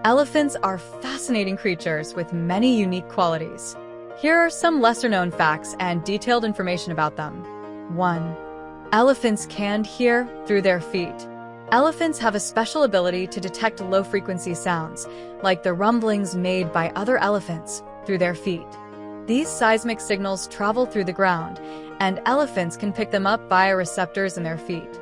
Elephants are fascinating creatures with many unique qualities. Here are some lesser-known facts and detailed information about them. 1. Elephants can hear through their feet. Elephants have a special ability to detect low-frequency sounds, like the rumblings made by other elephants, through their feet. These seismic signals travel through the ground, and elephants can pick them up via receptors in their feet.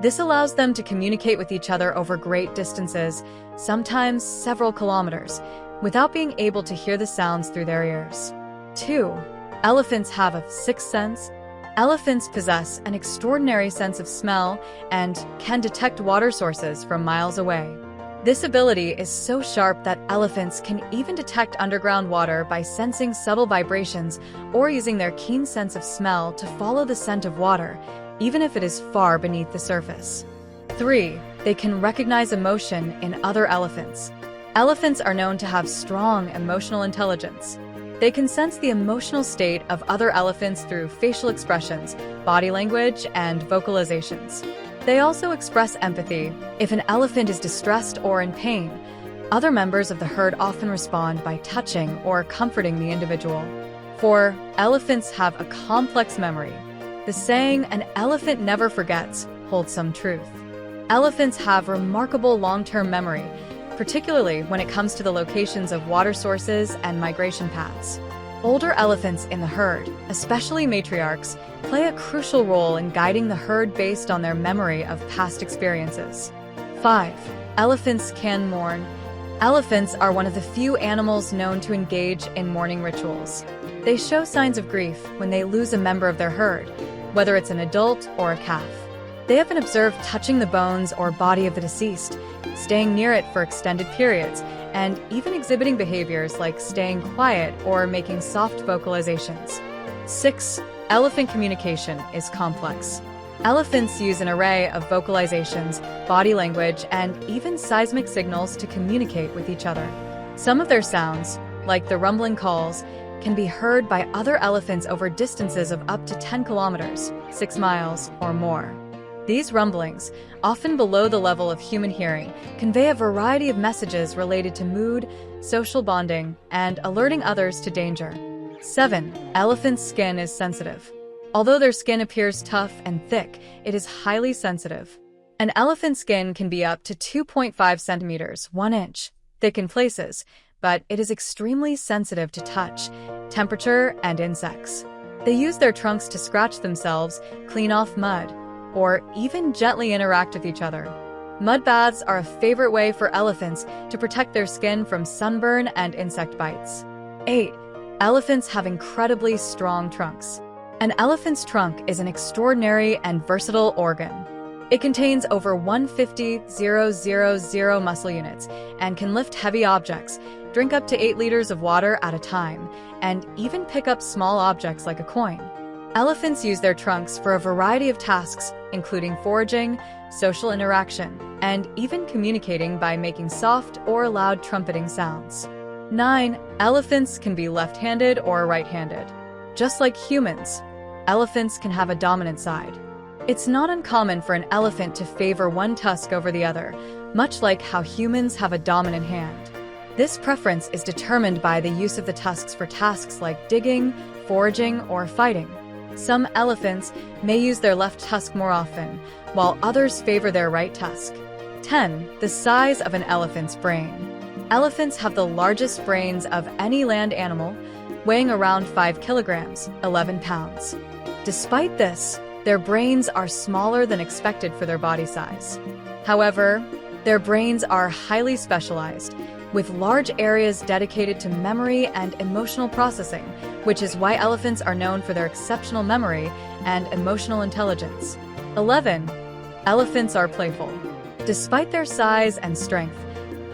This allows them to communicate with each other over great distances, sometimes several kilometers, without being able to hear the sounds through their ears. 2. Elephants have a sixth sense. Elephants possess an extraordinary sense of smell and can detect water sources from miles away. This ability is so sharp that elephants can even detect underground water by sensing subtle vibrations or using their keen sense of smell to follow the scent of water, even if it is far beneath the surface. 3. They can recognize emotion in other elephants. Elephants are known to have strong emotional intelligence. They can sense the emotional state of other elephants through facial expressions, body language, and vocalizations. They also express empathy. If an elephant is distressed or in pain, other members of the herd often respond by touching or comforting the individual. 4. Elephants have a complex memory. The saying, "an elephant never forgets," holds some truth. Elephants have remarkable long-term memory, particularly when it comes to the locations of water sources and migration paths. Older elephants in the herd, especially matriarchs, play a crucial role in guiding the herd based on their memory of past experiences. 5. Elephants can mourn. Elephants are one of the few animals known to engage in mourning rituals. They show signs of grief when they lose a member of their herd, whether it's an adult or a calf. They have been observed touching the bones or body of the deceased, staying near it for extended periods, and even exhibiting behaviors like staying quiet or making soft vocalizations. 6. Elephant communication is complex. Elephants use an array of vocalizations, body language, and even seismic signals to communicate with each other. Some of their sounds, like the rumbling calls, can be heard by other elephants over distances of up to 10 kilometers, 6 miles, or more. These rumblings, often below the level of human hearing, convey a variety of messages related to mood, social bonding, and alerting others to danger. 7. Elephants' skin is sensitive. Although their skin appears tough and thick, it is highly sensitive. An elephant's skin can be up to 2.5 centimeters, 1 inch, thick in places, but it is extremely sensitive to touch, temperature, and insects. They use their trunks to scratch themselves, clean off mud, or even gently interact with each other. Mud baths are a favorite way for elephants to protect their skin from sunburn and insect bites. 8. Elephants have incredibly strong trunks. An elephant's trunk is an extraordinary and versatile organ. It contains over 150,000 muscle units and can lift heavy objects, drink up to 8 liters of water at a time, and even pick up small objects like a coin. Elephants use their trunks for a variety of tasks, including foraging, social interaction, and even communicating by making soft or loud trumpeting sounds. 9. Elephants can be left-handed or right-handed. Just like humans, elephants can have a dominant side. It's not uncommon for an elephant to favor one tusk over the other, much like how humans have a dominant hand. This preference is determined by the use of the tusks for tasks like digging, foraging, or fighting. Some elephants may use their left tusk more often, while others favor their right tusk. 10. The size of an elephant's brain. Elephants have the largest brains of any land animal, weighing around 5 kilograms, 11 pounds. Despite this, their brains are smaller than expected for their body size. However, their brains are highly specialized, with large areas dedicated to memory and emotional processing, which is why elephants are known for their exceptional memory and emotional intelligence. 11. Elephants are playful. Despite their size and strength,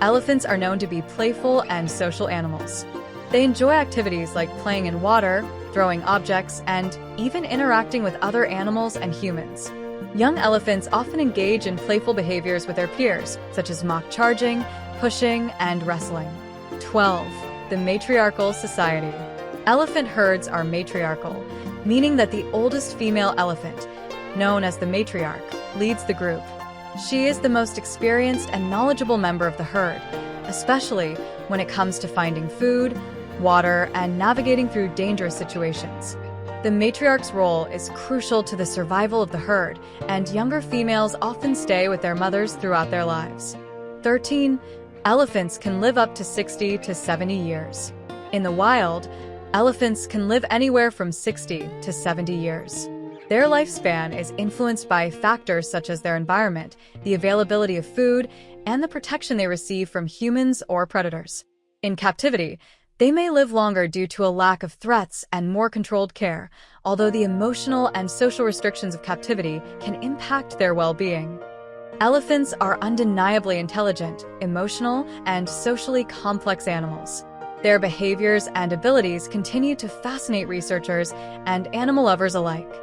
elephants are known to be playful and social animals. They enjoy activities like playing in water, throwing objects, and even interacting with other animals and humans. Young elephants often engage in playful behaviors with their peers, such as mock charging, pushing, and wrestling. 12. The matriarchal society. Elephant herds are matriarchal, meaning that the oldest female elephant, known as the matriarch, leads the group. She is the most experienced and knowledgeable member of the herd, especially when it comes to finding food, water, and navigating through dangerous situations. The matriarch's role is crucial to the survival of the herd, and younger females often stay with their mothers throughout their lives. 13. Elephants can live up to 60 to 70 years. In the wild, elephants can live anywhere from 60 to 70 years. Their lifespan is influenced by factors such as their environment, the availability of food, and the protection they receive from humans or predators. In captivity, they may live longer due to a lack of threats and more controlled care, although the emotional and social restrictions of captivity can impact their well-being. Elephants are undeniably intelligent, emotional, and socially complex animals. Their behaviors and abilities continue to fascinate researchers and animal lovers alike.